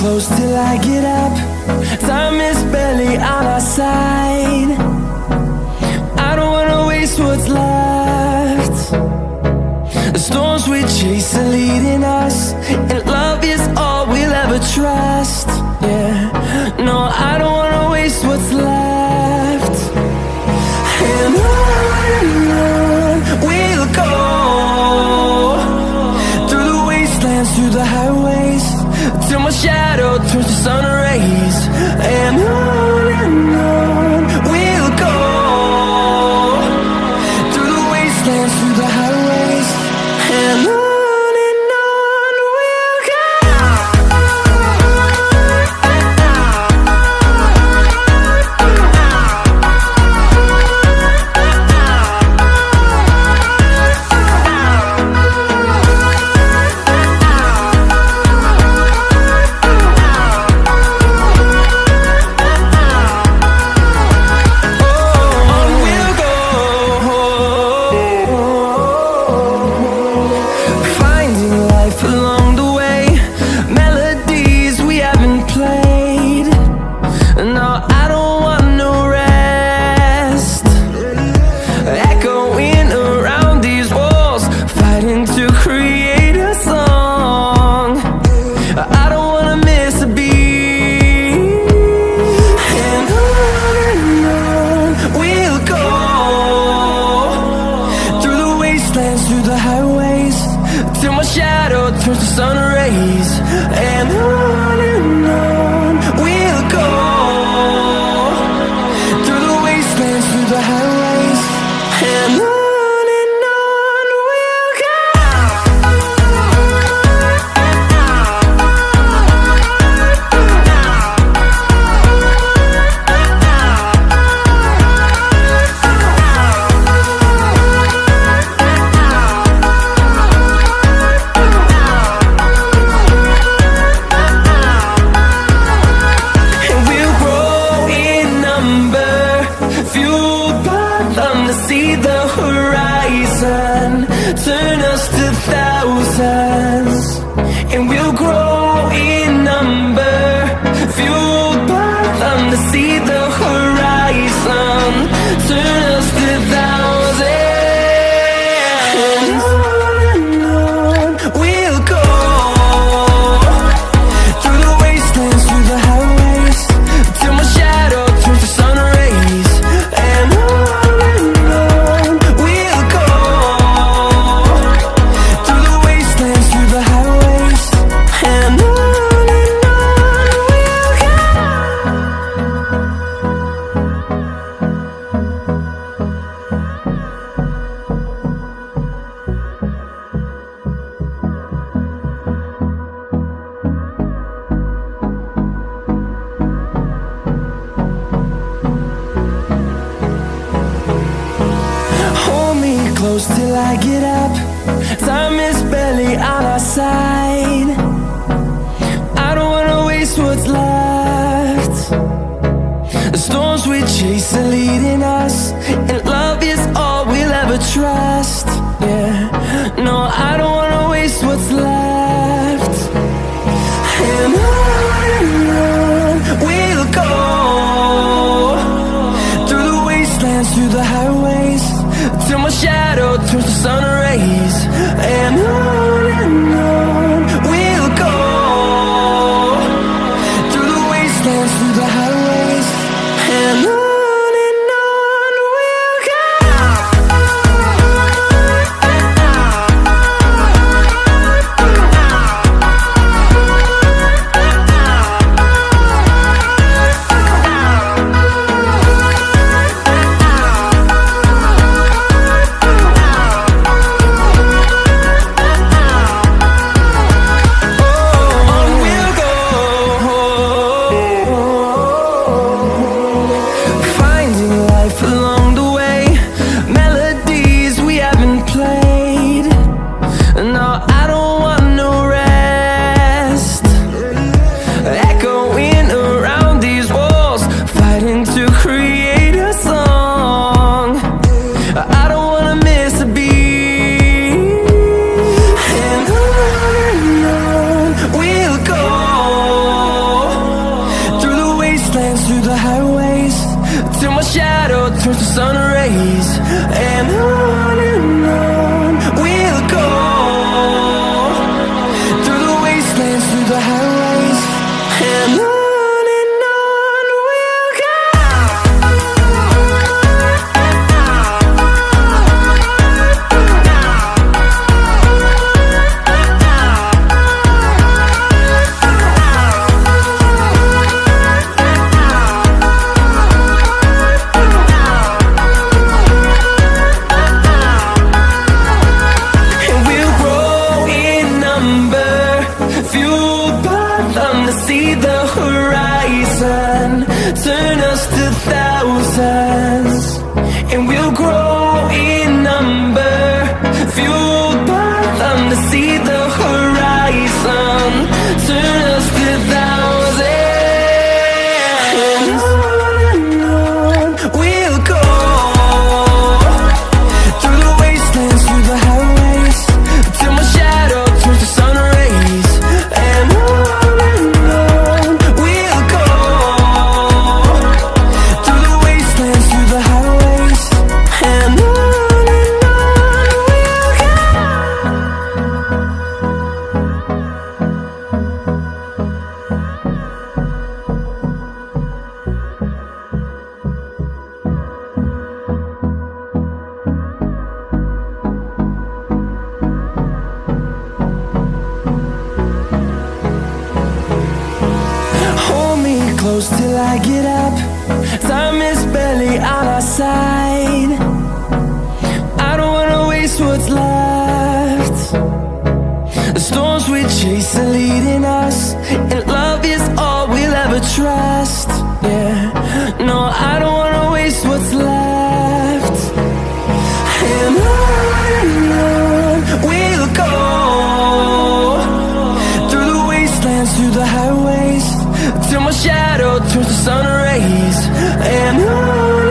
close till I get up. Time is barely on our side. I don't wanna waste what's left. The storms we chase are leading us, and love is all we'll ever trust. Yeah, no, I don't wanna waste what's left. And on we'll go, through the wastelands, through the highways, till my shadow turns to sun rays. And on we'll go, through the wastelands, through the highways, and on we'll go. Through the highways, till my shadow turns to sun rays. And on we'll go, through the wastelands, through the highways, and on we'll go. See the horizon turn us to thousands, and we'll grow in number, fueled by them to see the horizon turn us to thousands. And on we'll go, through the wastelands, through the highways, till my shadow turns to sun rays. And close till I get up. Time is barely on our side. I don't wanna waste what's left. The storms we chase are leading us, and love is all we'll ever trust. Yeah, no, I don't wanna waste what's left. And on we'll go, through the wastelands, through the highways, till my shadow turns to sun rays. And on we'll go, through the wastelands, through the highways, and on we'll go. rays. And on we'll go, through the wastelands, through the highways. And on we'll go. Turn us to thousands, and we'll grow in number, fueled by them to see the horizon. Turn us to thousands, and on we'll go, through the wastelands, through the highways, till my shadow turns to sun rays. And on we'll go, through the wastelands, through the highways. And on we'll go. Hold me close till I get up. Time is barely on our side. I don't wanna waste what's left. The storms we chase are leading us, and love is all we'll ever trust. Yeah, no, I don't wanna waste what's left. And on we'll go, through the wastelands, through the highways, till my shadow turns to sun rays. And on